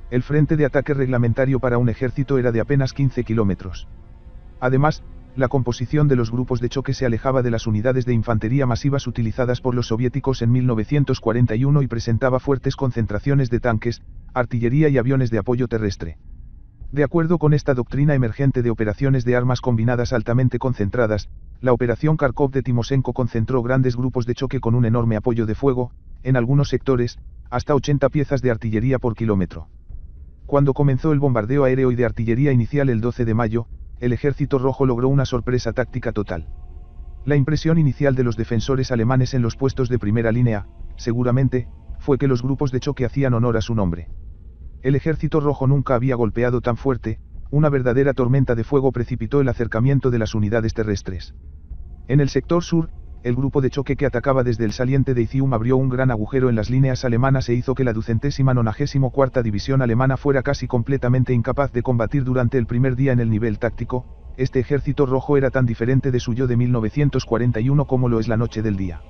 El frente de ataque reglamentario para un ejército era de apenas 15 kilómetros. Además, la composición de los grupos de choque se alejaba de las unidades de infantería masivas utilizadas por los soviéticos en 1941 y presentaba fuertes concentraciones de tanques, artillería y aviones de apoyo terrestre. De acuerdo con esta doctrina emergente de operaciones de armas combinadas altamente concentradas, la operación Kharkov de Timoshenko concentró grandes grupos de choque con un enorme apoyo de fuego, en algunos sectores, hasta 80 piezas de artillería por kilómetro. Cuando comenzó el bombardeo aéreo y de artillería inicial el 12 de mayo, el Ejército Rojo logró una sorpresa táctica total. La impresión inicial de los defensores alemanes en los puestos de primera línea, seguramente, fue que los grupos de choque hacían honor a su nombre. El Ejército Rojo nunca había golpeado tan fuerte, una verdadera tormenta de fuego precipitó el acercamiento de las unidades terrestres. En el sector sur, el grupo de choque que atacaba desde el saliente de Izium abrió un gran agujero en las líneas alemanas e hizo que la 294ª División alemana fuera casi completamente incapaz de combatir durante el primer día en el nivel táctico. Este Ejército Rojo era tan diferente de su yo de 1941 como lo es la noche del día.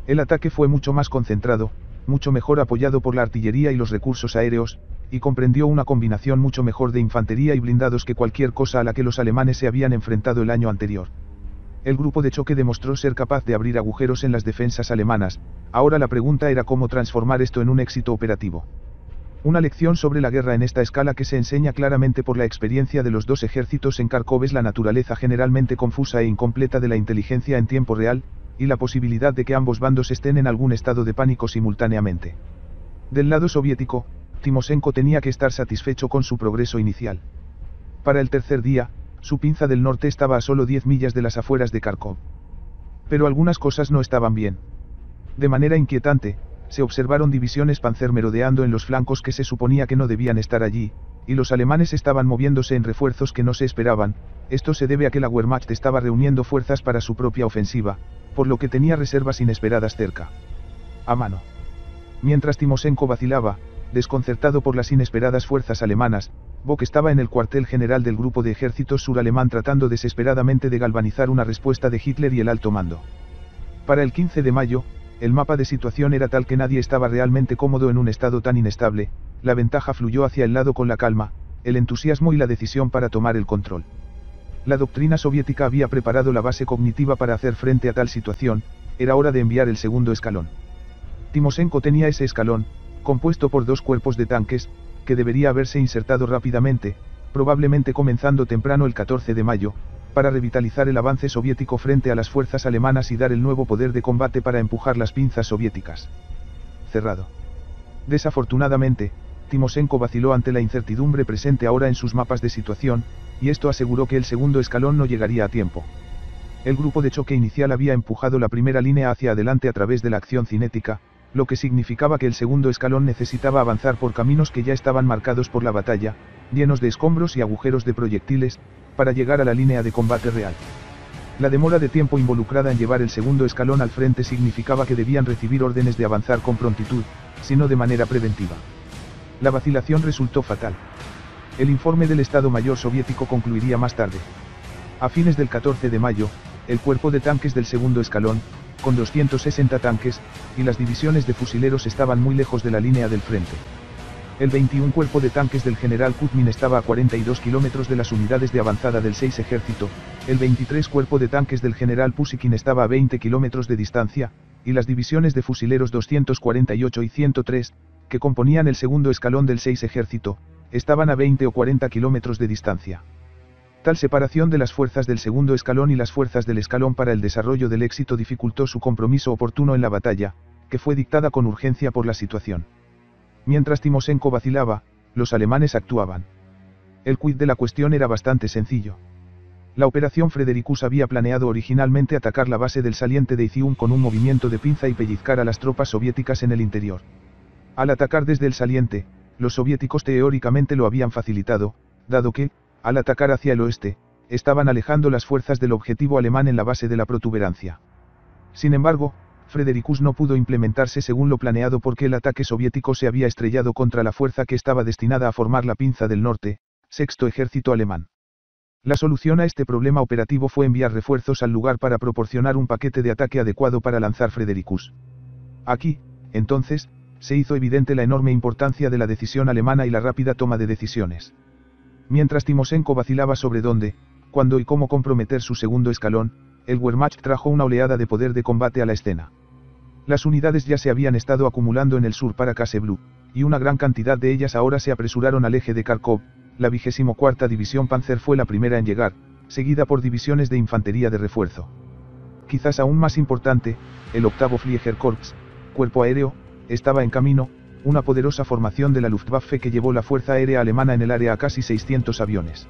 El ataque fue mucho más concentrado, mucho mejor apoyado por la artillería y los recursos aéreos, y comprendió una combinación mucho mejor de infantería y blindados que cualquier cosa a la que los alemanes se habían enfrentado el año anterior. El grupo de choque demostró ser capaz de abrir agujeros en las defensas alemanas, ahora la pregunta era cómo transformar esto en un éxito operativo. Una lección sobre la guerra en esta escala que se enseña claramente por la experiencia de los dos ejércitos en Kharkov es la naturaleza generalmente confusa e incompleta de la inteligencia en tiempo real, y la posibilidad de que ambos bandos estén en algún estado de pánico simultáneamente. Del lado soviético, Timoshenko tenía que estar satisfecho con su progreso inicial. Para el tercer día, su pinza del norte estaba a solo 10 millas de las afueras de Kharkov. Pero algunas cosas no estaban bien. De manera inquietante, se observaron divisiones Panzer merodeando en los flancos que se suponía que no debían estar allí, y los alemanes estaban moviéndose en refuerzos que no se esperaban. Esto se debe a que la Wehrmacht estaba reuniendo fuerzas para su propia ofensiva, por lo que tenía reservas inesperadas cerca. A mano. Mientras Timoshenko vacilaba, desconcertado por las inesperadas fuerzas alemanas, Bock estaba en el cuartel general del grupo de ejércitos sur-alemán tratando desesperadamente de galvanizar una respuesta de Hitler y el alto mando. Para el 15 de mayo, el mapa de situación era tal que nadie estaba realmente cómodo en un estado tan inestable, la ventaja fluyó hacia el lado con la calma, el entusiasmo y la decisión para tomar el control. La doctrina soviética había preparado la base cognitiva para hacer frente a tal situación, era hora de enviar el segundo escalón. Timoshenko tenía ese escalón, compuesto por 2 cuerpos de tanques, que debería haberse insertado rápidamente, probablemente comenzando temprano el 14 de mayo, para revitalizar el avance soviético frente a las fuerzas alemanas y dar el nuevo poder de combate para empujar las pinzas soviéticas. Cerrado. Desafortunadamente, Timoshenko vaciló ante la incertidumbre presente ahora en sus mapas de situación, y esto aseguró que el segundo escalón no llegaría a tiempo. El grupo de choque inicial había empujado la primera línea hacia adelante a través de la acción cinética, lo que significaba que el segundo escalón necesitaba avanzar por caminos que ya estaban marcados por la batalla, llenos de escombros y agujeros de proyectiles, para llegar a la línea de combate real. La demora de tiempo involucrada en llevar el segundo escalón al frente significaba que debían recibir órdenes de avanzar con prontitud, sino de manera preventiva. La vacilación resultó fatal. El informe del Estado Mayor soviético concluiría más tarde. A fines del 14 de mayo, el cuerpo de tanques del segundo escalón, con 260 tanques, y las divisiones de fusileros estaban muy lejos de la línea del frente. El 21 cuerpo de tanques del general Kutmin estaba a 42 kilómetros de las unidades de avanzada del 6 ejército, el 23 cuerpo de tanques del general Pushkin estaba a 20 kilómetros de distancia, y las divisiones de fusileros 248 y 103, que componían el segundo escalón del 6 ejército, estaban a 20 o 40 kilómetros de distancia. Tal separación de las fuerzas del segundo escalón y las fuerzas del escalón para el desarrollo del éxito dificultó su compromiso oportuno en la batalla, que fue dictada con urgencia por la situación. Mientras Timoshenko vacilaba, los alemanes actuaban. El quid de la cuestión era bastante sencillo. La operación Fredericus había planeado originalmente atacar la base del saliente de Izium con un movimiento de pinza y pellizcar a las tropas soviéticas en el interior. Al atacar desde el saliente, los soviéticos teóricamente lo habían facilitado, dado que, al atacar hacia el oeste, estaban alejando las fuerzas del objetivo alemán en la base de la protuberancia. Sin embargo, Fredericus no pudo implementarse según lo planeado porque el ataque soviético se había estrellado contra la fuerza que estaba destinada a formar la pinza del norte, sexto ejército alemán. La solución a este problema operativo fue enviar refuerzos al lugar para proporcionar un paquete de ataque adecuado para lanzar Fredericus. Aquí, entonces, se hizo evidente la enorme importancia de la decisión alemana y la rápida toma de decisiones. Mientras Timoshenko vacilaba sobre dónde, cuándo y cómo comprometer su segundo escalón, el Wehrmacht trajo una oleada de poder de combate a la escena. Las unidades ya se habían estado acumulando en el sur para Kassel, y una gran cantidad de ellas ahora se apresuraron al eje de Kharkov. La 24ª División Panzer fue la primera en llegar, seguida por divisiones de infantería de refuerzo. Quizás aún más importante, el 8º Fliegerkorps, cuerpo aéreo, estaba en camino, una poderosa formación de la Luftwaffe que llevó la fuerza aérea alemana en el área a casi 600 aviones.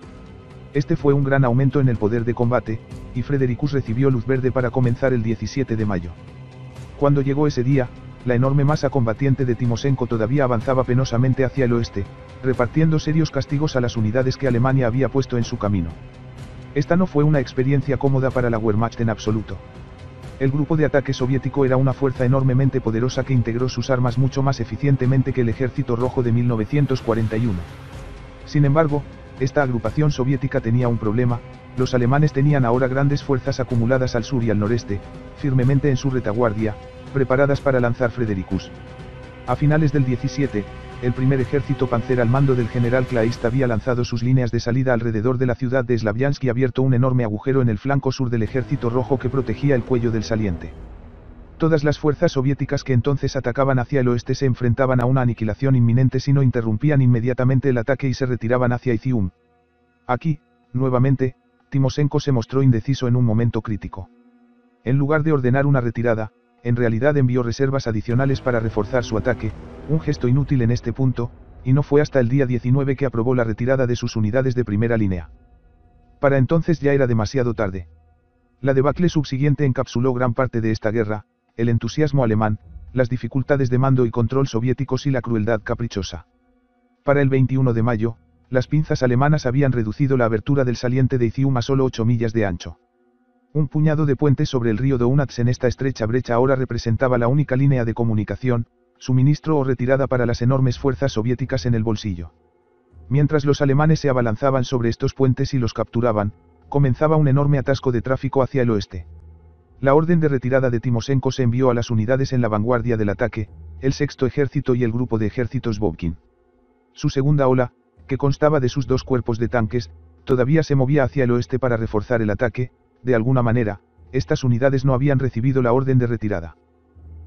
Este fue un gran aumento en el poder de combate, y Fredericus recibió luz verde para comenzar el 17 de mayo. Cuando llegó ese día, la enorme masa combatiente de Timoshenko todavía avanzaba penosamente hacia el oeste, repartiendo serios castigos a las unidades que Alemania había puesto en su camino. Esta no fue una experiencia cómoda para la Wehrmacht en absoluto. El grupo de ataque soviético era una fuerza enormemente poderosa que integró sus armas mucho más eficientemente que el Ejército Rojo de 1941. Sin embargo, esta agrupación soviética tenía un problema: los alemanes tenían ahora grandes fuerzas acumuladas al sur y al noreste, firmemente en su retaguardia, preparadas para lanzar Fredericus. A finales del 17, el primer ejército panzer al mando del general Kleist había lanzado sus líneas de salida alrededor de la ciudad de Slavyansk y abierto un enorme agujero en el flanco sur del ejército rojo que protegía el cuello del saliente. Todas las fuerzas soviéticas que entonces atacaban hacia el oeste se enfrentaban a una aniquilación inminente si no interrumpían inmediatamente el ataque y se retiraban hacia Izium. Aquí, nuevamente, Timoshenko se mostró indeciso en un momento crítico. En lugar de ordenar una retirada, en realidad envió reservas adicionales para reforzar su ataque, un gesto inútil en este punto, y no fue hasta el día 19 que aprobó la retirada de sus unidades de primera línea. Para entonces ya era demasiado tarde. La debacle subsiguiente encapsuló gran parte de esta guerra: el entusiasmo alemán, las dificultades de mando y control soviéticos y la crueldad caprichosa. Para el 21 de mayo, las pinzas alemanas habían reducido la abertura del saliente de Izium a solo 8 millas de ancho. Un puñado de puentes sobre el río Dounats en esta estrecha brecha ahora representaba la única línea de comunicación, suministro o retirada para las enormes fuerzas soviéticas en el bolsillo. Mientras los alemanes se abalanzaban sobre estos puentes y los capturaban, comenzaba un enorme atasco de tráfico hacia el oeste. La orden de retirada de Timoshenko se envió a las unidades en la vanguardia del ataque, el sexto ejército y el grupo de ejércitos Bobkin. Su segunda ola, que constaba de sus dos cuerpos de tanques, todavía se movía hacia el oeste para reforzar el ataque. De alguna manera, estas unidades no habían recibido la orden de retirada.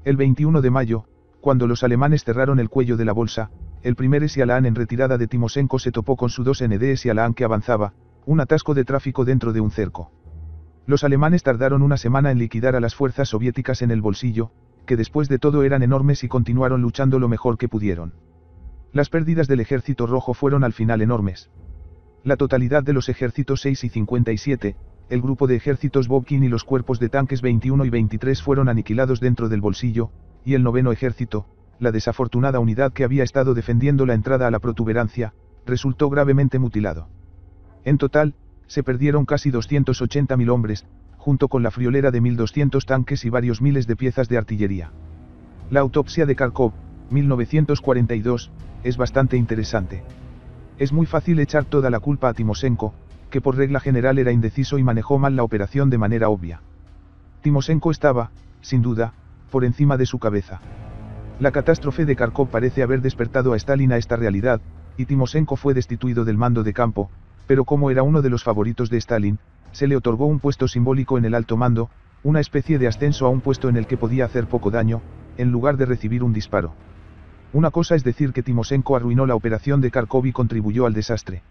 El 21 de mayo, cuando los alemanes cerraron el cuello de la bolsa, el primer Esialaan en retirada de Timoshenko se topó con su 2ND Esialaan que avanzaba, un atasco de tráfico dentro de un cerco. Los alemanes tardaron una semana en liquidar a las fuerzas soviéticas en el bolsillo, que después de todo eran enormes, y continuaron luchando lo mejor que pudieron. Las pérdidas del ejército rojo fueron al final enormes. La totalidad de los ejércitos 6 y 57, el grupo de ejércitos Bobkin y los cuerpos de tanques 21 y 23 fueron aniquilados dentro del bolsillo, y el noveno ejército, la desafortunada unidad que había estado defendiendo la entrada a la protuberancia, resultó gravemente mutilado. En total, se perdieron casi 280.000 hombres, junto con la friolera de 1.200 tanques y varios miles de piezas de artillería. La autopsia de Kharkov, 1942, es bastante interesante. Es muy fácil echar toda la culpa a Timoshenko, que por regla general era indeciso y manejó mal la operación de manera obvia. Timoshenko estaba, sin duda, por encima de su cabeza. La catástrofe de Kharkov parece haber despertado a Stalin a esta realidad, y Timoshenko fue destituido del mando de campo, pero como era uno de los favoritos de Stalin, se le otorgó un puesto simbólico en el alto mando, una especie de ascenso a un puesto en el que podía hacer poco daño, en lugar de recibir un disparo. Una cosa es decir que Timoshenko arruinó la operación de Kharkov y contribuyó al desastre.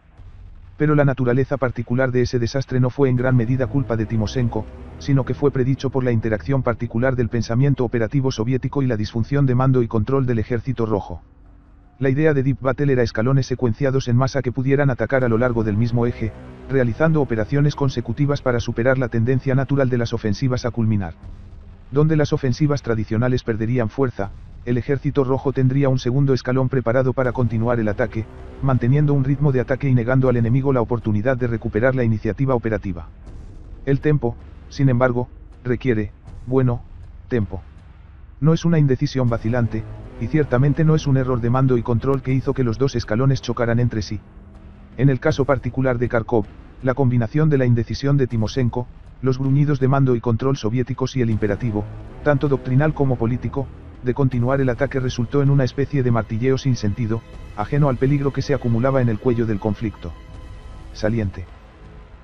Pero la naturaleza particular de ese desastre no fue en gran medida culpa de Timoshenko, sino que fue predicho por la interacción particular del pensamiento operativo soviético y la disfunción de mando y control del ejército rojo. La idea de Deep Battle era escalones secuenciados en masa que pudieran atacar a lo largo del mismo eje, realizando operaciones consecutivas para superar la tendencia natural de las ofensivas a culminar. Donde las ofensivas tradicionales perderían fuerza, el ejército rojo tendría un segundo escalón preparado para continuar el ataque, manteniendo un ritmo de ataque y negando al enemigo la oportunidad de recuperar la iniciativa operativa. El tempo, sin embargo, requiere, tempo. No es una indecisión vacilante, y ciertamente no es un error de mando y control que hizo que los dos escalones chocaran entre sí. En el caso particular de Kharkov, la combinación de la indecisión de Timoshenko, los gruñidos de mando y control soviéticos y el imperativo, tanto doctrinal como político, de continuar el ataque resultó en una especie de martilleo sin sentido, ajeno al peligro que se acumulaba en el cuello del conflicto. Saliente.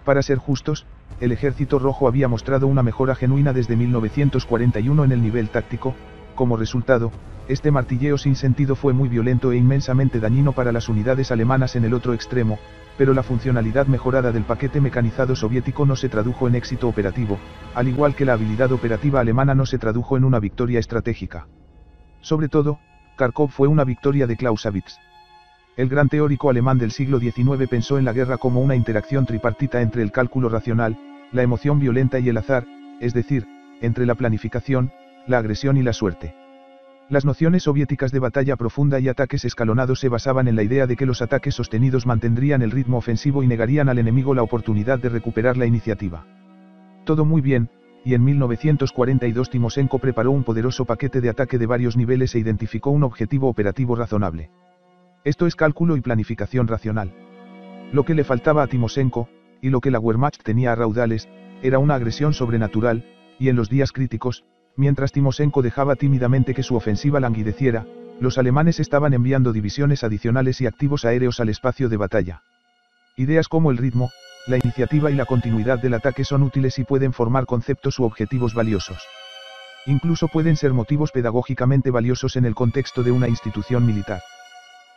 Para ser justos, el Ejército Rojo había mostrado una mejora genuina desde 1941 en el nivel táctico. Como resultado, este martilleo sin sentido fue muy violento e inmensamente dañino para las unidades alemanas en el otro extremo, pero la funcionalidad mejorada del paquete mecanizado soviético no se tradujo en éxito operativo, al igual que la habilidad operativa alemana no se tradujo en una victoria estratégica. Sobre todo, Kharkov fue una victoria de Clausewitz. El gran teórico alemán del siglo XIX pensó en la guerra como una interacción tripartita entre el cálculo racional, la emoción violenta y el azar, es decir, entre la planificación, la agresión y la suerte. Las nociones soviéticas de batalla profunda y ataques escalonados se basaban en la idea de que los ataques sostenidos mantendrían el ritmo ofensivo y negarían al enemigo la oportunidad de recuperar la iniciativa. Todo muy bien, y en 1942 Timoshenko preparó un poderoso paquete de ataque de varios niveles e identificó un objetivo operativo razonable. Esto es cálculo y planificación racional. Lo que le faltaba a Timoshenko, y lo que la Wehrmacht tenía a raudales, era una agresión sobrenatural, y en los días críticos, mientras Timoshenko dejaba tímidamente que su ofensiva languideciera, los alemanes estaban enviando divisiones adicionales y activos aéreos al espacio de batalla. Ideas como el ritmo, la iniciativa y la continuidad del ataque son útiles y pueden formar conceptos u objetivos valiosos. Incluso pueden ser motivos pedagógicamente valiosos en el contexto de una institución militar.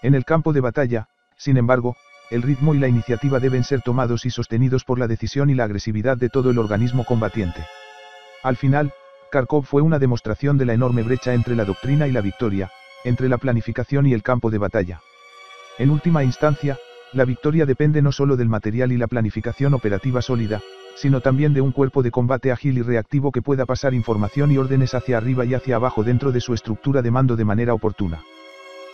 En el campo de batalla, sin embargo, el ritmo y la iniciativa deben ser tomados y sostenidos por la decisión y la agresividad de todo el organismo combatiente. Al final, Kharkov fue una demostración de la enorme brecha entre la doctrina y la victoria, entre la planificación y el campo de batalla. En última instancia, la victoria depende no solo del material y la planificación operativa sólida, sino también de un cuerpo de combate ágil y reactivo que pueda pasar información y órdenes hacia arriba y hacia abajo dentro de su estructura de mando de manera oportuna.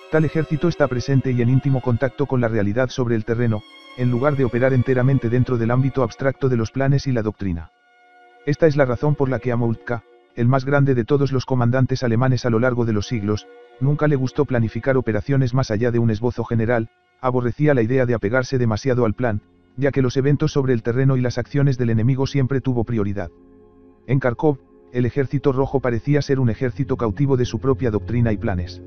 Tal ejército está presente y en íntimo contacto con la realidad sobre el terreno, en lugar de operar enteramente dentro del ámbito abstracto de los planes y la doctrina. Esta es la razón por la que a Moltke, el más grande de todos los comandantes alemanes a lo largo de los siglos, nunca le gustó planificar operaciones más allá de un esbozo general, aborrecía la idea de apegarse demasiado al plan, ya que los eventos sobre el terreno y las acciones del enemigo siempre tuvo prioridad. En Kharkov, el ejército rojo parecía ser un ejército cautivo de su propia doctrina y planes.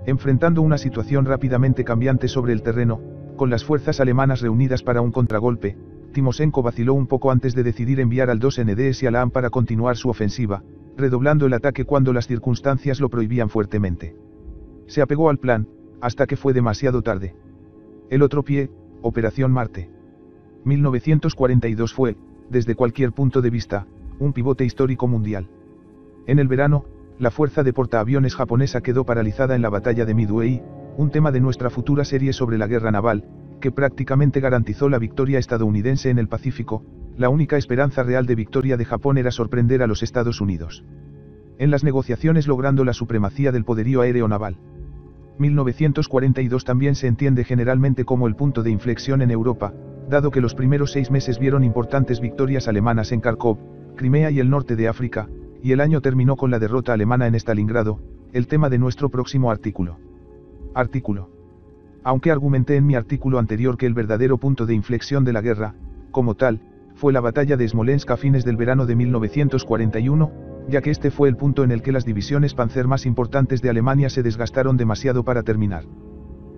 Enfrentando una situación rápidamente cambiante sobre el terreno, con las fuerzas alemanas reunidas para un contragolpe, Timoshenko vaciló un poco antes de decidir enviar al 2 NDS y a la AM para continuar su ofensiva, redoblando el ataque cuando las circunstancias lo prohibían fuertemente. Se apegó al plan, hasta que fue demasiado tarde. El otro pie, Operación Marte. 1942 fue, desde cualquier punto de vista, un pivote histórico mundial. En el verano, la fuerza de portaaviones japonesa quedó paralizada en la batalla de Midway, un tema de nuestra futura serie sobre la guerra naval, que prácticamente garantizó la victoria estadounidense en el Pacífico. La única esperanza real de victoria de Japón era sorprender a los Estados Unidos en las negociaciones logrando la supremacía del poderío aéreo naval. 1942 también se entiende generalmente como el punto de inflexión en Europa, dado que los primeros 6 meses vieron importantes victorias alemanas en Kharkov, Crimea y el norte de África, y el año terminó con la derrota alemana en Stalingrado, el tema de nuestro próximo artículo. Aunque argumenté en mi artículo anterior que el verdadero punto de inflexión de la guerra, como tal, fue la batalla de Smolensk a fines del verano de 1941, ya que este fue el punto en el que las divisiones Panzer más importantes de Alemania se desgastaron demasiado para terminar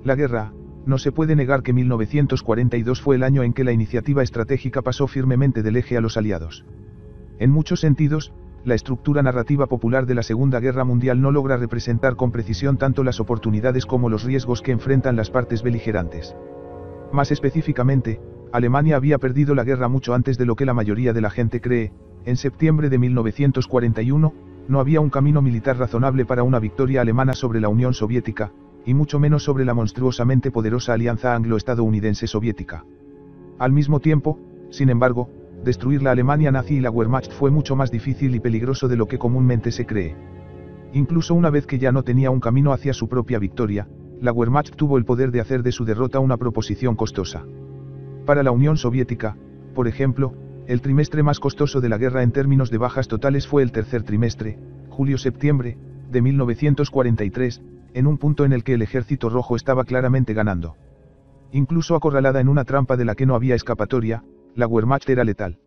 la guerra. No se puede negar que 1942 fue el año en que la iniciativa estratégica pasó firmemente del eje a los aliados. En muchos sentidos, la estructura narrativa popular de la Segunda Guerra Mundial no logra representar con precisión tanto las oportunidades como los riesgos que enfrentan las partes beligerantes. Más específicamente, Alemania había perdido la guerra mucho antes de lo que la mayoría de la gente cree. En septiembre de 1941, no había un camino militar razonable para una victoria alemana sobre la Unión Soviética, y mucho menos sobre la monstruosamente poderosa alianza anglo-estadounidense soviética. Al mismo tiempo, sin embargo, destruir la Alemania nazi y la Wehrmacht fue mucho más difícil y peligroso de lo que comúnmente se cree. Incluso una vez que ya no tenía un camino hacia su propia victoria, la Wehrmacht tuvo el poder de hacer de su derrota una proposición costosa. Para la Unión Soviética, por ejemplo, el trimestre más costoso de la guerra en términos de bajas totales fue el tercer trimestre, julio-septiembre, de 1943, en un punto en el que el ejército rojo estaba claramente ganando. Incluso acorralada en una trampa de la que no había escapatoria, la Wehrmacht era letal.